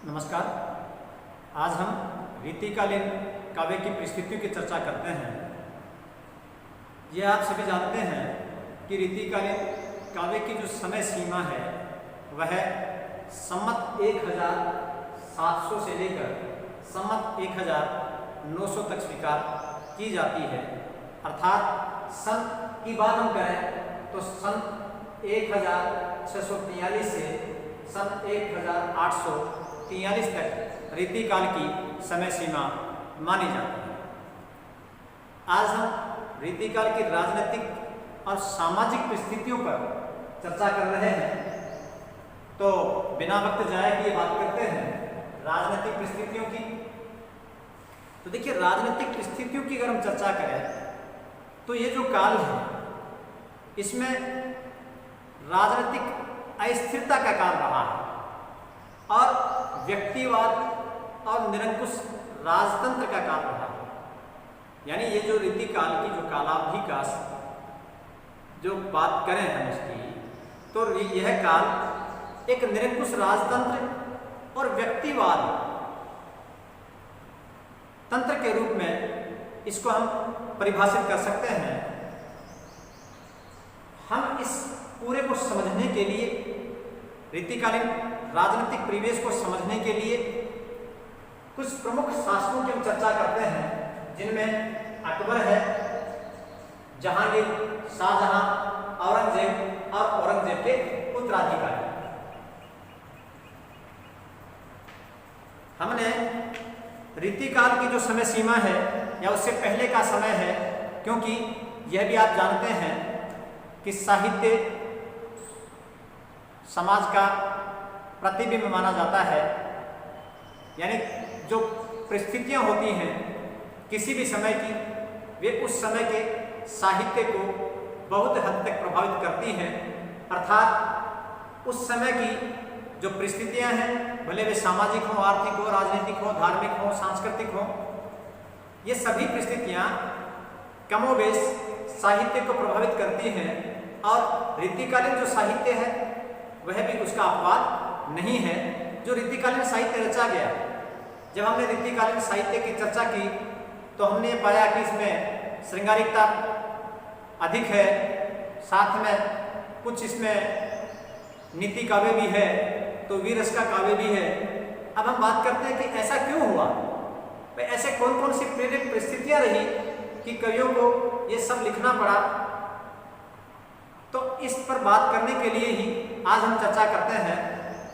नमस्कार। आज हम रीतिकालीन काव्य की परिस्थितियों की चर्चा करते हैं। यह आप सभी जानते हैं कि रीतिकालीन काव्य की जो समय सीमा है वह संमत 1700 से लेकर संमत 1900 तक स्वीकार की जाती है। अर्थात सन की बात हम करें तो सन 1643 से सन 1843 तक रीतिकाल की समय सीमा मानी जाती है। आज हम रीतिकाल की राजनीतिक और सामाजिक परिस्थितियों पर चर्चा कर रहे हैं। तो बिना वक्त जाए कि ये बात करते हैं राजनीतिक परिस्थितियों की। तो देखिए, राजनीतिक परिस्थितियों की अगर हम चर्चा करें तो ये जो काल है इसमें राजनीतिक अस्थिरता का काल रहा है और व्यक्तिवाद और निरंकुश राजतंत्र का काल रहा है। यानी ये जो रीतिकाल की जो कालावधि का जो बात करें हम इसकी, तो यह काल एक निरंकुश राजतंत्र और व्यक्तिवाद तंत्र के रूप में इसको हम परिभाषित कर सकते हैं। हम इस पूरे को समझने के लिए, रीतिकालीन राजनीतिक परिवेश को समझने के लिए कुछ प्रमुख शासकों की हम चर्चा करते हैं, जिनमें अकबर है, जहांगीर, शाहजहां, औरंगजेब और औरंगजेब के उत्तराधिकारी। हमने रीतिकाल की जो समय सीमा है या उससे पहले का समय है, क्योंकि यह भी आप जानते हैं कि साहित्य समाज का प्रतिबिंब माना जाता है। यानी जो परिस्थितियां होती हैं किसी भी समय की, वे उस समय के साहित्य को बहुत हद तक प्रभावित करती हैं। अर्थात उस समय की जो परिस्थितियां हैं, भले वे सामाजिक हो, आर्थिक हो, राजनीतिक हो, धार्मिक हो, सांस्कृतिक हो, ये सभी परिस्थितियां कमोबेश साहित्य को प्रभावित करती हैं। और रीतिकालीन जो साहित्य है वह भी उसका अपवाद नहीं है। जो रीतिकालीन साहित्य रचा गया, जब हमने रीतिकालीन साहित्य की चर्चा की तो हमने पाया कि इसमें श्रृंगारिकता अधिक है, साथ में कुछ इसमें नीति काव्य भी है, तो वीर रस का काव्य भी है। अब हम बात करते हैं कि ऐसा क्यों हुआ, भाई ऐसे कौन कौन सी प्रेरक परिस्थितियां रही कि कवियों को ये सब लिखना पड़ा। तो इस पर बात करने के लिए ही आज हम चर्चा करते हैं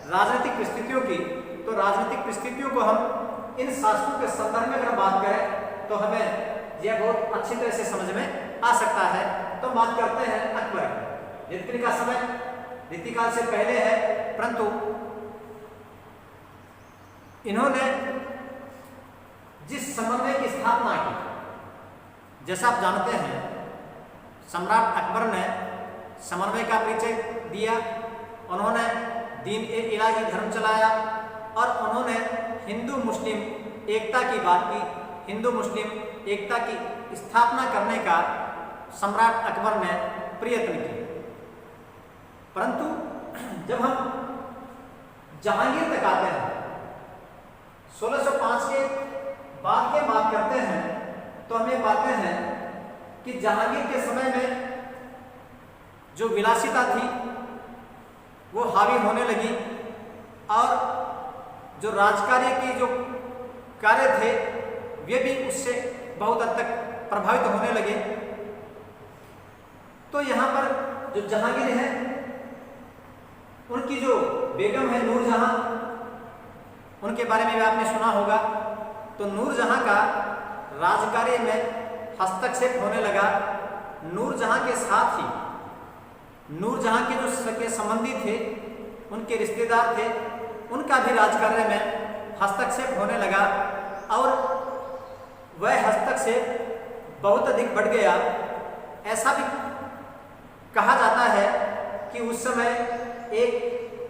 राजनीतिक परिस्थितियों की। तो राजनीतिक परिस्थितियों को हम इन शासकों के संदर्भ में अगर बात करें तो हमें यह बहुत अच्छी तरह से समझ में आ सकता है। तो बात करते हैं अकबर। रीतिकाल का समय रीतिकाल से पहले है, परंतु इन्होंने जिस समन्वय की स्थापना की, जैसा आप जानते हैं सम्राट अकबर ने समन्वय का परिचय दिया। उन्होंने दीन ए इलाही धर्म चलाया और उन्होंने हिंदू मुस्लिम एकता की बात की। हिंदू मुस्लिम एकता की स्थापना करने का सम्राट अकबर ने प्रयत्न किया। परंतु जब हम जहांगीर तक आते हैं, 1605 के बाद की बात करते हैं, तो हमें पाते हैं कि जहांगीर के समय में जो विलासिता थी वो हावी होने लगी और जो राजकार्य की जो कार्य थे वे भी उससे बहुत हद तक प्रभावित होने लगे। तो यहाँ पर जो जहांगीर है, उनकी जो बेगम है नूरजहां, उनके बारे में भी आपने सुना होगा। तो नूरजहां का राजकार्य में हस्तक्षेप होने लगा। नूरजहां के साथ ही नूरजहां के जो सगे संबंधी थे, उनके रिश्तेदार थे, उनका भी राजकार्य में हस्तक्षेप होने लगा और वह हस्तक्षेप बहुत अधिक बढ़ गया। ऐसा भी कहा जाता है कि उस समय एक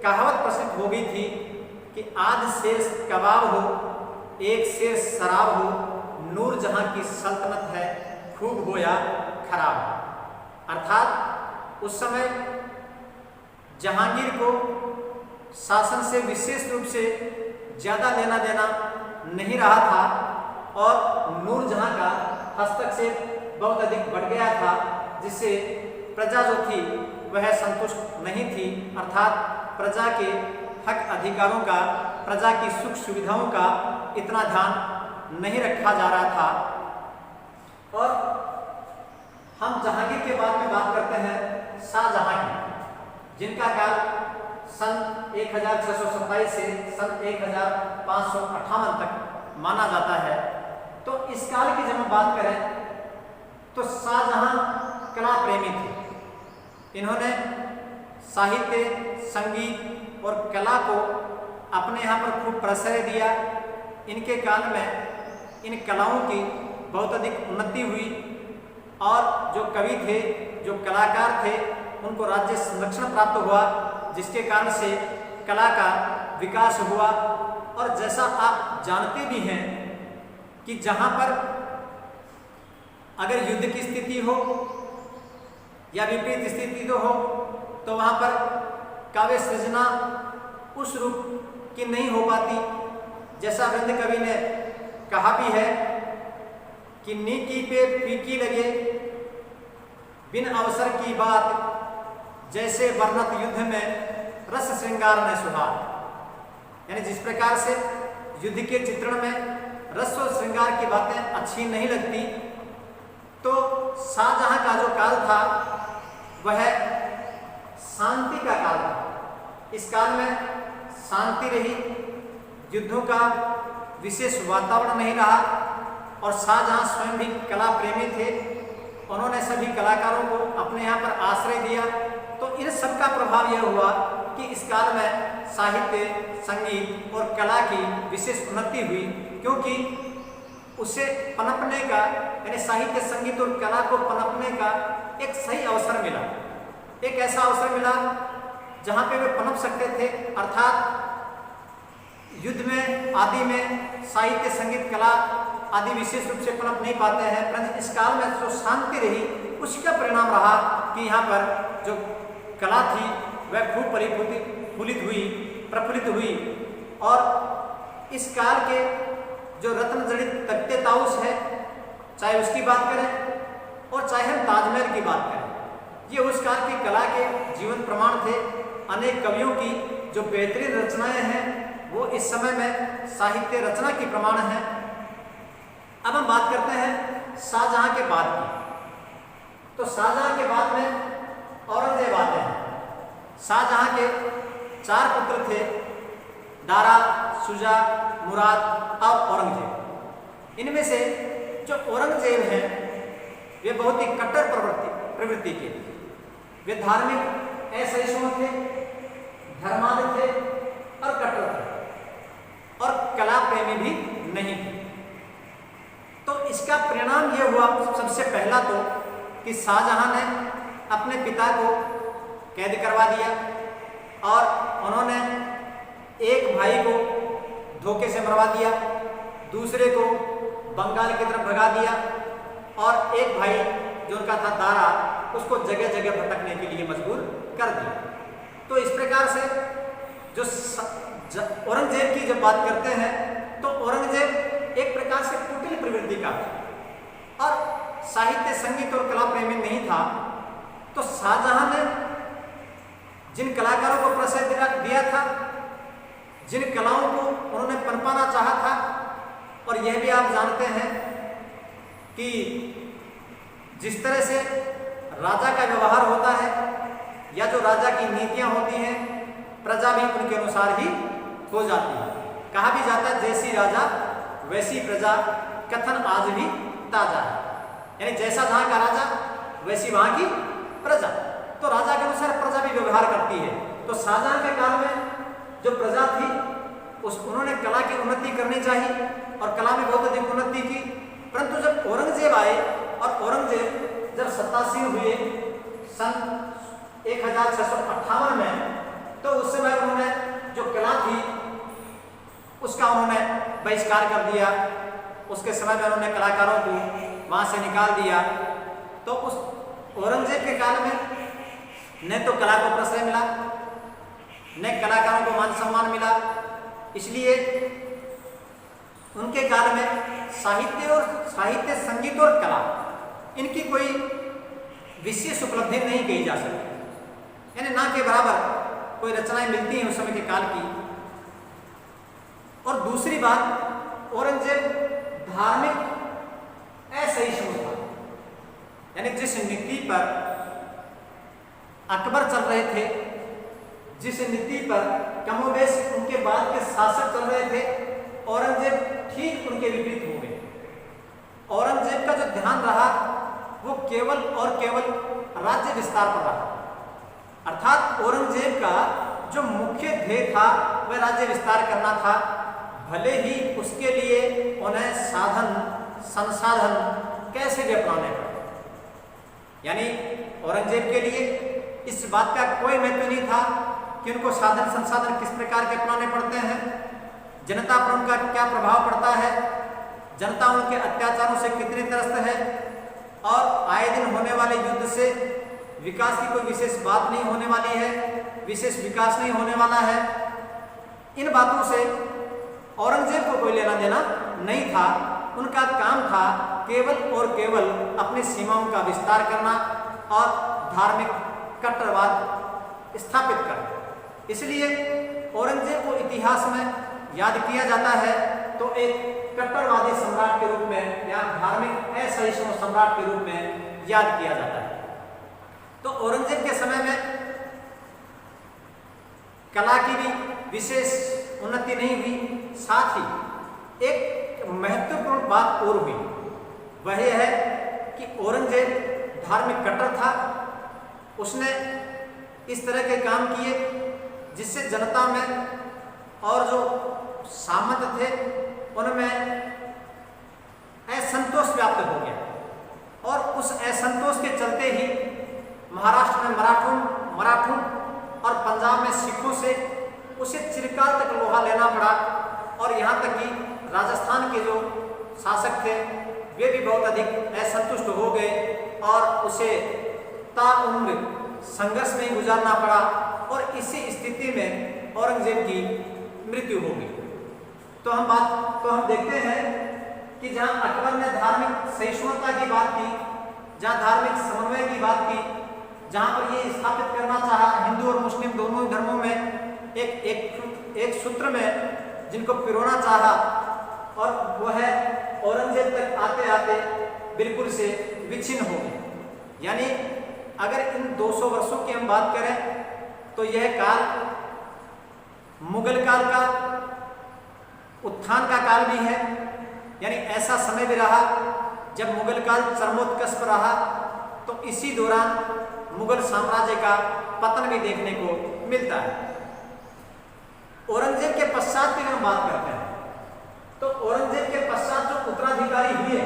कहावत प्रसिद्ध हो गई थी कि आध शेर कबाब हो, एक शेर शराब हो, नूरजहां की सल्तनत है, खूब गोया खराब। अर्थात उस समय जहांगीर को शासन से विशेष रूप से ज़्यादा लेना देना नहीं रहा था और नूरजहां का हस्तक्षेप बहुत अधिक बढ़ गया था, जिससे प्रजा जो थी वह संतुष्ट नहीं थी। अर्थात प्रजा के हक अधिकारों का, प्रजा की सुख सुविधाओं का इतना ध्यान नहीं रखा जा रहा था। और हम जहांगीर के बाद में बात करते हैं शाहजहां की, जिनका काल सन 1627 से सन 1558 तक माना जाता है। तो इस काल की जब हम बात करें तो शाहजहां कला प्रेमी थे। इन्होंने साहित्य, संगीत और कला को अपने यहाँ पर खूब प्रश्रय दिया। इनके काल में इन कलाओं की बहुत अधिक उन्नति हुई और जो कवि थे, जो कलाकार थे, उनको राज्य संरक्षण प्राप्त हुआ, जिसके कारण से कला का विकास हुआ। और जैसा आप जानते भी हैं कि जहाँ पर अगर युद्ध की स्थिति हो या विपरीत स्थिति तो हो, तो वहाँ पर काव्य सृजना उस रूप की नहीं हो पाती। जैसा वृंद कवि ने कहा भी है कि नीकी पे फीकी लगे बिन अवसर की बात, जैसे वर्णत युद्ध में रस श्रृंगार न सुहाग। यानी जिस प्रकार से युद्ध के चित्रण में रस और श्रृंगार की बातें अच्छी नहीं लगती, तो शाहजहां का जो काल था वह शांति का काल था। इस काल में शांति रही, युद्धों का विशेष वातावरण नहीं रहा और शाहजहां स्वयं भी कला प्रेमी थे। उन्होंने सभी कलाकारों को अपने यहाँ पर आश्रय दिया। तो इन सब का प्रभाव यह हुआ कि इस काल में साहित्य, संगीत और कला की विशेष उन्नति हुई, क्योंकि उसे पनपने का, यानी साहित्य, संगीत और कला को पनपने का एक सही अवसर मिला। एक ऐसा अवसर मिला जहाँ पे वे पनप सकते थे। अर्थात युद्ध में आदि में साहित्य, संगीत, कला आदि विशेष रूप से पनप नहीं पाते हैं, परंतु इस काल में जो शांति रही उसका परिणाम रहा कि यहाँ पर जो कला थी वह खूब फूलित हुई, प्रफुल्लित हुई। और इस काल के जो रत्न जड़ित तख्ते ताउस है, चाहे उसकी बात करें और चाहे हम ताजमहल की बात करें, ये उस काल की कला के जीवन प्रमाण थे। अनेक कवियों की जो बेहतरीन रचनाएं हैं वो इस समय में साहित्य रचना की प्रमाण है। अब हम बात करते हैं शाहजहां के बाद की। तो शाहजहां के बाद में औरंगजेब आते हैं। शाहजहां के 4 पुत्र थे, दारा, शुजा, मुराद और औरंगजेब। इनमें से जो औरंगजेब हैं वे बहुत ही कट्टर प्रवृत्ति के थे। वे धार्मिक असहिष्णु थे, धर्मांध थे और कट्टर थे और कला प्रेमी भी नहीं थे। तो इसका परिणाम यह हुआ सबसे पहला तो कि शाहजहां ने अपने पिता को कैद करवा दिया और उन्होंने एक भाई को धोखे से मरवा दिया, दूसरे को बंगाल की तरफ भगा दिया और एक भाई जो उनका था दारा, उसको जगह जगह भटकने के लिए मजबूर कर दिया। तो इस प्रकार से जो औरंगजेब की जब बात करते हैं तो औरंगजेब एक प्रकार से कुटिल प्रवृत्ति का था और साहित्य, संगीत और कला प्रेमी नहीं था। तो शाहजहां ने जिन कलाकारों को प्रश्रय दिया था, जिन कलाओं को उन्होंने पनपाना चाहा था, और यह भी आप जानते हैं कि जिस तरह से राजा का व्यवहार होता है या जो राजा की नीतियां होती हैं, प्रजा भी उनके अनुसार ही हो जाती है। कहा भी जाता है जैसी राजा वैसी प्रजा, कथन आज भी ताजा है। यानी जैसा जहाँ का राजा वैसी वहाँ की प्रजा। तो राजा के अनुसार प्रजा भी व्यवहार करती है। तो शाहजहां के काल में जो प्रजा थी उन्होंने कला की उन्नति करनी चाहिए और कला में बहुत अधिक उन्नति की। परंतु जब औरंगजेब आए और औरंगजेब जब सत्तासीन हुए सन 1658 में, तो उस समय उन्होंने जो कला थी उसका उन्होंने बहिष्कार कर दिया। उसके समय में उन्होंने कलाकारों को वहाँ से निकाल दिया। तो उस औरंगजेब के काल में न तो कला को प्रश्रय मिला, न कलाकारों को मान सम्मान मिला। इसलिए उनके काल में साहित्य, संगीत और कला इनकी कोई विशेष उपलब्धि नहीं कही जा सकती, यानी ना के बराबर कोई रचनाएं मिलती हैं उस समय के काल की। और दूसरी बात, औरंगजेब धार्मिक असहिष्णु था, यानी जिस नीति पर अकबर चल रहे थे, जिस नीति पर कमोबेश उनके बाद के शासक चल रहे थे, औरंगजेब ठीक उनके विपरीत हो गए। औरंगजेब का जो ध्यान रहा वो केवल और केवल राज्य विस्तार पर रहा, अर्थात औरंगजेब का जो मुख्य ध्येय था वह राज्य विस्तार करना था, भले ही उसके लिए उन्हें साधन संसाधन कैसे भी अपनाने पड़े। यानी औरंगजेब के लिए इस बात का कोई महत्व नहीं था कि उनको साधन संसाधन किस प्रकार के अपनाने पड़ते हैं, जनता पर उनका क्या प्रभाव पड़ता है, जनता उनके अत्याचारों से कितनी त्रस्त है, और आए दिन होने वाले युद्ध से विकास की कोई विशेष बात नहीं होने वाली है, विशेष विकास नहीं होने वाला है। इन बातों से औरंगजेब को कोई लेना देना नहीं था। उनका काम था केवल और केवल अपनी सीमाओं का विस्तार करना और धार्मिक कट्टरवाद स्थापित करना। इसलिए औरंगजेब को इतिहास में याद किया जाता है तो एक कट्टरवादी सम्राट के रूप में या धार्मिक असहिष्णु सम्राट के रूप में याद किया जाता है। तो औरंगजेब के समय में कला की भी विशेष उन्नति नहीं हुई, साथ ही एक महत्वपूर्ण बात और हुई, वह यह है कि औरंगजेब धार्मिक कट्टर था। उसने इस तरह के काम किए जिससे जनता में और जो सामंत थे उनमें असंतोष व्याप्त हो गया, और उस असंतोष के चलते ही महाराष्ट्र में मराठों और पंजाब में सिखों से उसे चिरकाल तक लोहा लेना पड़ा, और यहाँ तक कि राजस्थान के जो शासक थे वे भी बहुत अधिक असंतुष्ट हो गए और उसे ताउम्र संघर्ष में गुजारना पड़ा, और इसी स्थिति में औरंगजेब की मृत्यु हो गई। तो हम देखते हैं कि जहाँ अकबर ने धार्मिक सहिष्णुता की बात की, जहाँ धार्मिक समन्वय की बात की, जहाँ पर ये स्थापित करना चाहा हिंदू और मुस्लिम दोनों ही धर्मों में एक सूत्र में जिनको पिरोना चाहा, और वह औरंगजेब तक आते आते बिल्कुल से विच्छिन्न हो गई। यानी अगर इन 200 वर्षों की हम बात करें तो यह काल मुगल काल का उत्थान का काल भी है, यानी ऐसा समय भी रहा जब मुगल काल चरमोत्कर्ष पर रहा, तो इसी दौरान मुगल साम्राज्य का पतन भी देखने को मिलता है। औरंगजेब के पश्चात की हम बात करते हैं तो औरंगजेब के पश्चात जो उत्तराधिकारी हुए,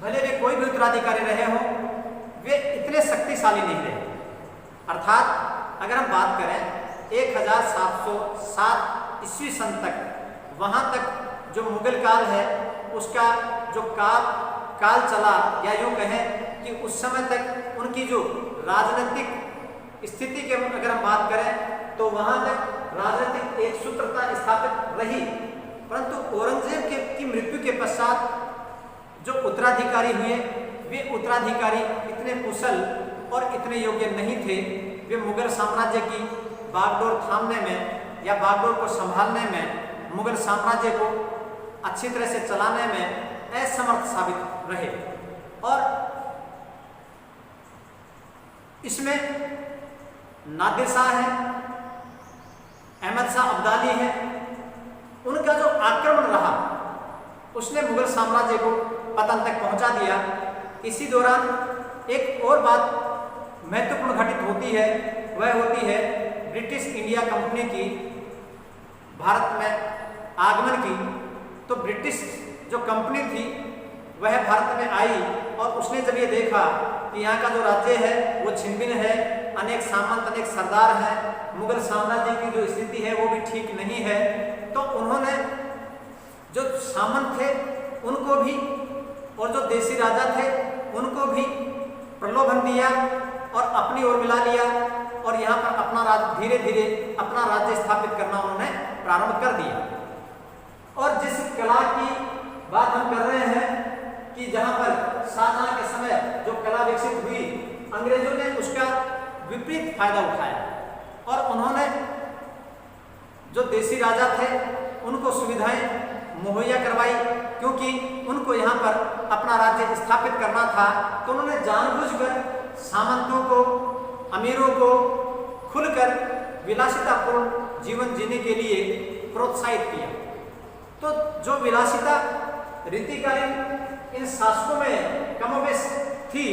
भले वे कोई भी उत्तराधिकारी रहे हो, वे इतने शक्तिशाली नहीं रहे। अर्थात अगर हम बात करें 1707 ईस्वी सन तक, वहाँ तक जो मुगल काल है उसका जो काल चला, या यूँ कहें कि उस समय तक उनकी जो राजनीतिक स्थिति के अगर हम बात करें तो वहाँ तक राजनीतिक एक सूत्रता स्थापित रही। परंतु औरंगजेब की मृत्यु के पश्चात जो उत्तराधिकारी हुए, वे उत्तराधिकारी इतने कुशल और इतने योग्य नहीं थे। वे मुगल साम्राज्य की बागडोर थामने में या बागडोर को संभालने में, मुगल साम्राज्य को अच्छी तरह से चलाने में असमर्थ साबित रहे। और इसमें नादिर शाह है, अहमद शाह अब्दाली है, उनका जो आक्रमण रहा उसने मुगल साम्राज्य को पतन तक पहुंचा दिया। इसी दौरान एक और बात महत्वपूर्ण घटित होती है, वह होती है ब्रिटिश इंडिया कंपनी की भारत में आगमन की। तो ब्रिटिश जो कंपनी थी वह भारत में आई, और उसने जब ये देखा कि यहाँ का जो राज्य है वो छिन्न है, अनेक सामंत अनेक सरदार हैं, मुगल साम्राज्य की जो स्थिति है वो भी ठीक नहीं है, तो उन्होंने जो सामंत थे उनको भी और जो देसी राजा थे उनको भी प्रलोभन दिया और अपनी ओर मिला लिया, और यहाँ पर अपना धीरे धीरे अपना राज्य स्थापित करना उन्होंने प्रारंभ कर दिया। और जिस कला की बात हम कर रहे हैं कि जहां पर शाहजहां के समय जो कला विकसित हुई, अंग्रेजों ने उसका विपरीत फायदा उठाया और उन्होंने जो देसी राजा थे उनको सुविधाएं मुहैया करवाई, क्योंकि उनको यहाँ पर अपना राज्य स्थापित करना था। तो उन्होंने जानबूझकर सामंतों को, अमीरों को खुलकर विलासितापूर्ण जीवन जीने के लिए प्रोत्साहित किया। तो जो विलासिता रीतिकालीन इन शासकों में कमोबेश थी,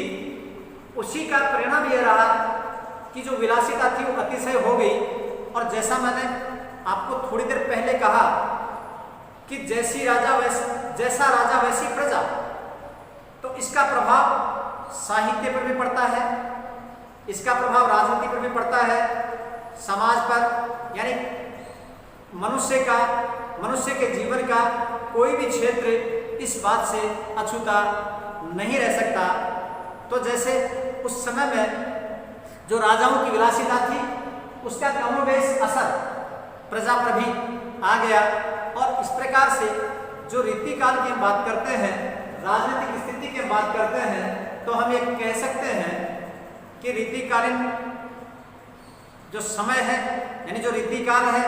उसी का परिणाम यह रहा कि जो विलासिता थी वो अतिशय हो गई। और जैसा मैंने आपको थोड़ी देर पहले कहा कि जैसा राजा वैसी प्रजा, तो इसका प्रभाव साहित्य पर भी पड़ता है, इसका प्रभाव राजनीति पर भी पड़ता है, समाज पर, यानी मनुष्य के जीवन का कोई भी क्षेत्र इस बात से अछूता नहीं रह सकता। तो जैसे उस समय में जो राजाओं की विलासिता थी, उसका कमोबेश असर प्रजा पर भी आ गया। और इस प्रकार से जो रीतिकाल की हम बात करते हैं, राजनीतिक स्थिति की हम बात करते हैं, तो हम ये कह सकते हैं कि रीतिकालीन जो समय है, यानी जो रीतिकाल है,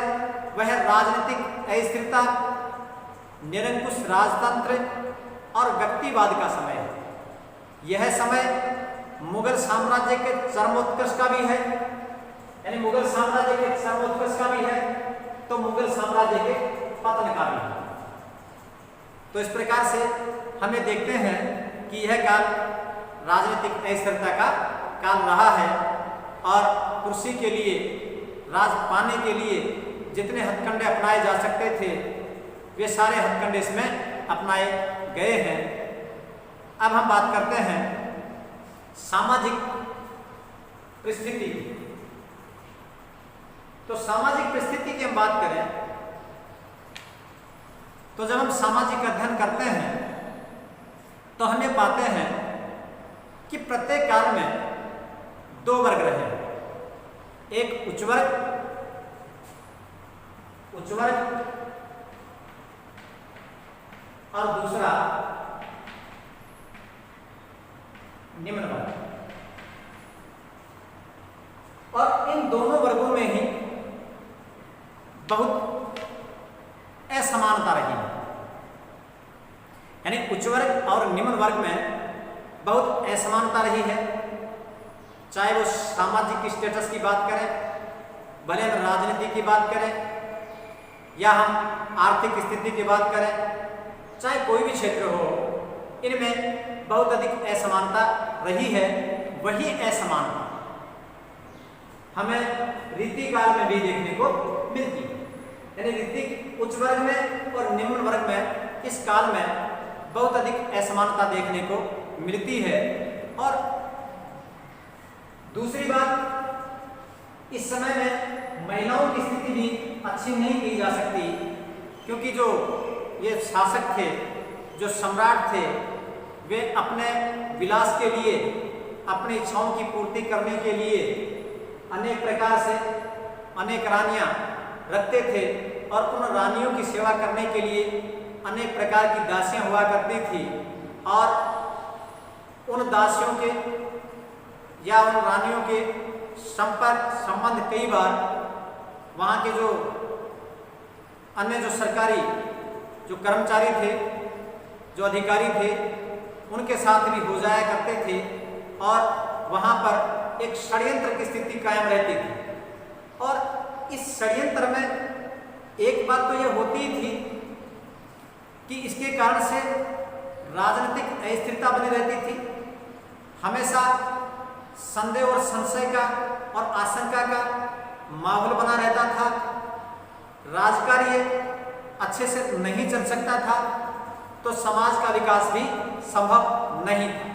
वह राजनीतिक अस्थिरता, निरंकुश राजतंत्र और व्यक्तिवाद का समय है। यह समय मुगल साम्राज्य के चरमोत्कर्ष का भी है, यानी मुगल साम्राज्य के चरमोत्कर्ष का भी है, तो मुगल साम्राज्य के पतन का भी है। तो इस प्रकार से हमें देखते हैं कि यह काल राजनीतिक अस्थिरता का काल रहा है और कुर्सी के लिए, राज पाने के लिए जितने हथकंडे अपनाए जा सकते थे, वे सारे हथकंडे इसमें अपनाए गए हैं। अब हम बात करते हैं सामाजिक परिस्थिति की। तो सामाजिक परिस्थिति की हम बात करें तो जब हम सामाजिक अध्ययन करते हैं तो हमें पाते हैं कि प्रत्येक काल में दो वर्ग रहे, एक उच्च वर्ग और दूसरा निम्न वर्ग। और इन दोनों वर्गों में ही बहुत असमानता रही है, यानी उच्च वर्ग और निम्न वर्ग में बहुत असमानता रही है। चाहे वो सामाजिक स्टेटस की बात करें, भले हम राजनीति की बात करें या हम आर्थिक स्थिति की बात करें, चाहे कोई भी क्षेत्र हो, इनमें बहुत अधिक असमानता रही है। वही असमानता हमें रीतिकाल में भी देखने को मिलती है, यानी रीति उच्च वर्ग में और निम्न वर्ग में इस काल में बहुत अधिक असमानता देखने को मिलती है। और दूसरी बात, इस समय में महिलाओं की स्थिति भी अच्छी नहीं की जा सकती, क्योंकि जो ये शासक थे, जो सम्राट थे, वे अपने विलास के लिए, अपनी इच्छाओं की पूर्ति करने के लिए अनेक प्रकार से अनेक रानियां रखते थे और उन रानियों की सेवा करने के लिए अनेक प्रकार की दासियां हुआ करती थी। और उन दासियों के या उन रानियों के संबंध कई बार वहाँ के जो अन्य जो सरकारी जो कर्मचारी थे, जो अधिकारी थे, उनके साथ भी हो जाया करते थे और वहाँ पर एक षड्यंत्र की स्थिति कायम रहती थी। और इस षड्यंत्र में एक बात तो यह होती थी कि इसके कारण से राजनीतिक अस्थिरता बनी रहती थी, हमेशा संदेह और संशय का और आशंका का माहौल बना रहता था, राजकार्य अच्छे से नहीं चल सकता था, तो समाज का विकास भी संभव नहीं था।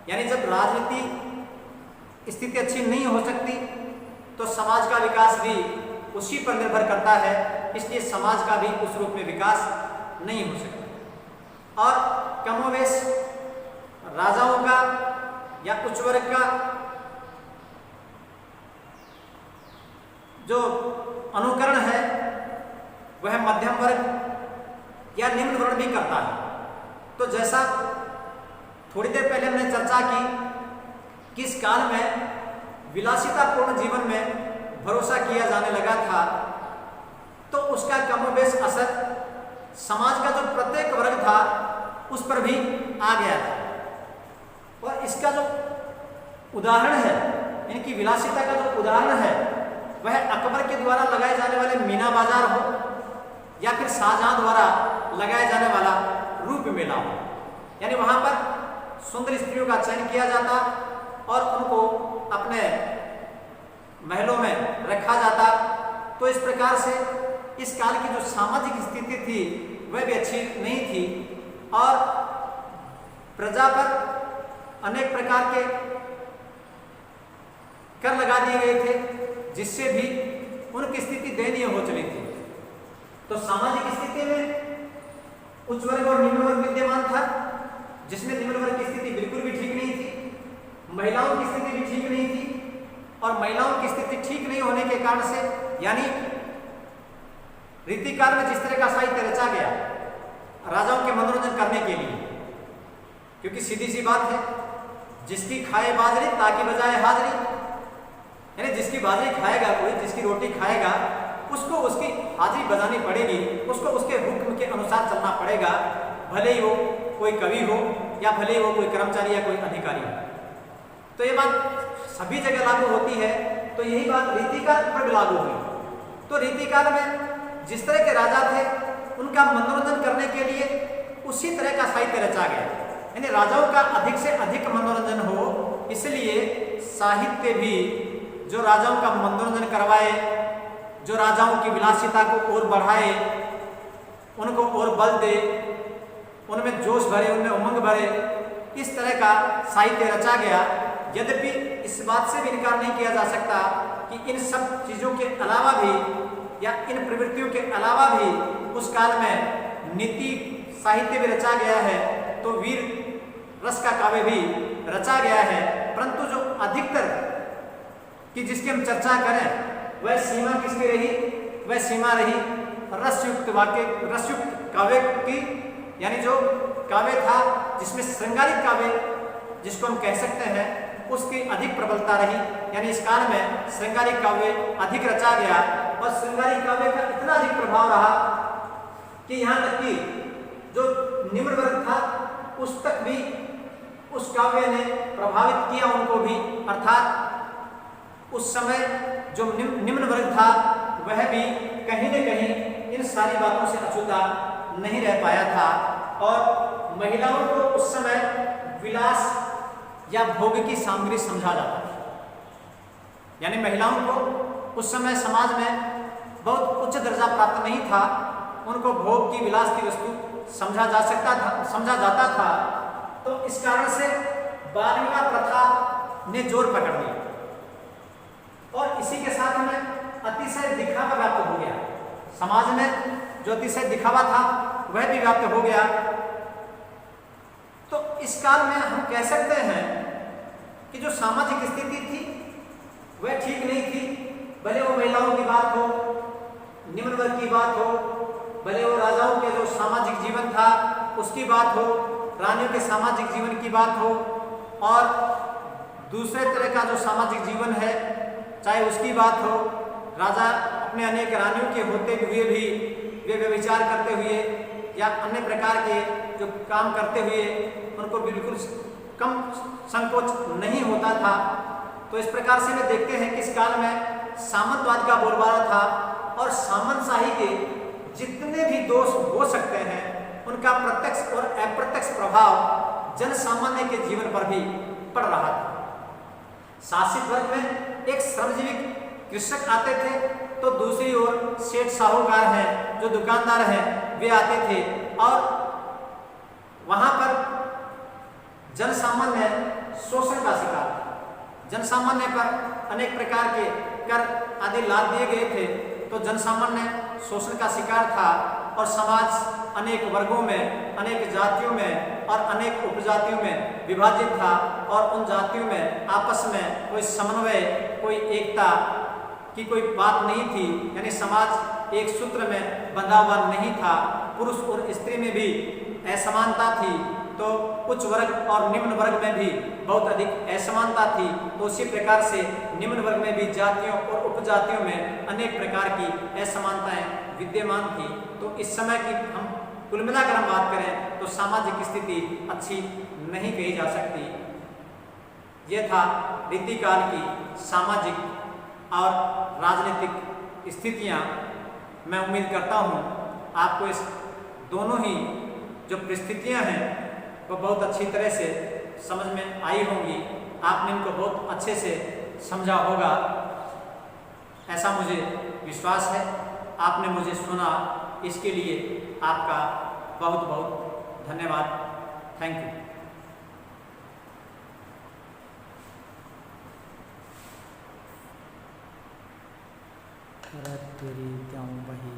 यानी जब राजनीति स्थिति अच्छी नहीं हो सकती तो समाज का विकास भी उसी पर निर्भर करता है, इसलिए समाज का भी उस रूप में विकास नहीं हो सकता। और कमोवेश राजाओं का या उच्च वर्ग का जो अनुकरण है वह मध्यम वर्ग या निम्न वर्ण भी करता है। तो जैसा थोड़ी देर पहले हमने चर्चा की कि इस काल में विलासितापूर्ण जीवन में भरोसा किया जाने लगा था, तो उसका कमोबेश असर समाज का जो प्रत्येक वर्ग था उस पर भी आ गया था। और इसका जो उदाहरण है, इनकी विलासिता का जो उदाहरण है, वह अकबर के द्वारा लगाए जाने वाले मीना बाजार हो या फिर शाहजहां द्वारा लगाया जाने वाला रूप मेला हो। यानी वहां पर सुंदर स्त्रियों का चयन किया जाता और उनको अपने महलों में रखा जाता। तो इस प्रकार से इस काल की जो सामाजिक स्थिति थी वह भी अच्छी नहीं थी और प्रजा पर अनेक प्रकार के कर लगा दिए गए थे, जिससे भी उनकी स्थिति दयनीय हो चली थी। तो सामाजिक स्थिति में उच्च वर्ग और निम्न वर्ग विद्यमान था, जिसमें निम्न वर्ग की स्थिति बिल्कुल भी ठीक नहीं थी, महिलाओं की स्थिति भी ठीक नहीं थी। और महिलाओं की स्थिति ठीक नहीं होने के कारण से, यानी रीतिकाल में जिस तरह का साहित्य रचा गया राजाओं के मनोरंजन करने के लिए, क्योंकि सीधी सी बात है, जिसकी खाए बाजरी ताकि बजाए हाजरी, यानी जिसकी बाजरी खाएगा कोई, जिसकी रोटी खाएगा, उसको उसकी हाजिरी बजानी पड़ेगी, उसको उसके हुक्म के अनुसार चलना पड़ेगा, भले ही वो कोई कवि हो या भले ही वो कोई कर्मचारी या कोई अधिकारी हो। तो ये बात सभी जगह लागू होती है। तो यही बात रीतिकाल पर भी लागू हुई। तो रीतिकाल में जिस तरह के राजा थे उनका मनोरंजन करने के लिए उसी तरह का साहित्य रचा गया, यानी राजाओं का अधिक से अधिक मनोरंजन हो, इसलिए साहित्य भी जो राजाओं का मनोरंजन करवाए, जो राजाओं की विलासिता को और बढ़ाए, उनको और बल दे, उनमें जोश भरे, उनमें उमंग भरे, इस तरह का साहित्य रचा गया। यद्यपि इस बात से भी इनकार नहीं किया जा सकता कि इन सब चीज़ों के अलावा भी या इन प्रवृत्तियों के अलावा भी उस काल में नीति साहित्य भी रचा गया है, तो वीर रस का काव्य भी रचा गया है। परंतु जो अधिकतर कि जिसकी हम चर्चा करें वह सीमा किसकी रही? वह सीमा रही रसयुक्त वाक्य, रसयुक्त काव्य की, यानी जो काव्य था जिसमें श्रृंगारिक काव्य जिसको हम कह सकते हैं उसकी अधिक प्रबलता रही। यानी इस काल में श्रृंगारिक काव्य अधिक रचा गया और श्रृंगारिक काव्य का इतना अधिक प्रभाव रहा कि यहाँ तक कि जो निम्न वर्ग था उस तक भी उस काव्य ने प्रभावित किया उनको भी, अर्थात उस समय जो निम्न वर्ग था वह भी कहीं न कहीं इन सारी बातों से अछूता नहीं रह पाया था और महिलाओं को उस समय विलास या भोग की सामग्री समझा जाता था। यानी महिलाओं को उस समय समाज में बहुत उच्च दर्जा प्राप्त नहीं था, उनको भोग की विलास की वस्तु समझा जाता था। तो इस कारण से बाल विवाह प्रथा ने जोर पकड़ लिया और इसी के साथ में अतिशय दिखावा व्याप्त हो गया। समाज में जो अतिशय दिखावा था वह भी व्याप्त हो गया। तो इस काल में हम कह सकते हैं कि जो सामाजिक स्थिति थी वह ठीक नहीं थी, भले वो महिलाओं की बात हो, निम्न वर्ग की बात हो, भले वो राजाओं के जो सामाजिक जीवन था उसकी बात हो, रानियों के सामाजिक जीवन की बात हो और दूसरे तरह का जो सामाजिक जीवन है चाहे उसकी बात हो। राजा अपने अनेक रानियों के होते हुए भी वे व्यभिचार करते हुए या अन्य प्रकार के जो काम करते हुए उनको बिल्कुल कम संकोच नहीं होता था। तो इस प्रकार से वे देखते हैं कि इस काल में सामंतवाद का बोलबाला था और सामंतशाही के जितने भी दोष हो सकते हैं उनका प्रत्यक्ष और अप्रत्यक्ष प्रभाव जन सामान्य के जीवन पर भी पड़ रहा था। शासित वर्ग में एक श्रमजीवी कृषक आते थे तो दूसरी ओर सेठ साहूकार हैं जो दुकानदार हैं वे आते थे और वहां पर जन सामान्य शोषण का शिकार था। जन सामान्य पर अनेक प्रकार के कर आदि लाद दिए गए थे तो जन सामान्य शोषण का शिकार था और समाज अनेक वर्गों में, अनेक जातियों में और अनेक उपजातियों में विभाजित था और उन जातियों में आपस में कोई समन्वय, कोई एकता की कोई बात नहीं थी। यानी समाज एक सूत्र में बंधा हुआ नहीं था। पुरुष और स्त्री में भी असमानता थी, तो उच्च वर्ग और निम्न वर्ग में भी बहुत अधिक असमानता थी। तो उसी प्रकार से निम्न वर्ग में भी जातियों और उपजातियों में अनेक प्रकार की असमानताएं विद्यमान थी। तो इस समय की हम कुल मिलाकर हम बात करें तो सामाजिक स्थिति अच्छी नहीं कही जा सकती। यह था रीतिकाल की सामाजिक और राजनीतिक स्थितियां। मैं उम्मीद करता हूं आपको इस दोनों ही जो परिस्थितियां हैं वो बहुत अच्छी तरह से समझ में आई होंगी। आपने इनको बहुत अच्छे से समझा होगा, ऐसा मुझे विश्वास है। आपने मुझे सुना, इसके लिए आपका बहुत बहुत धन्यवाद। Thank you. तेरी क्यों वही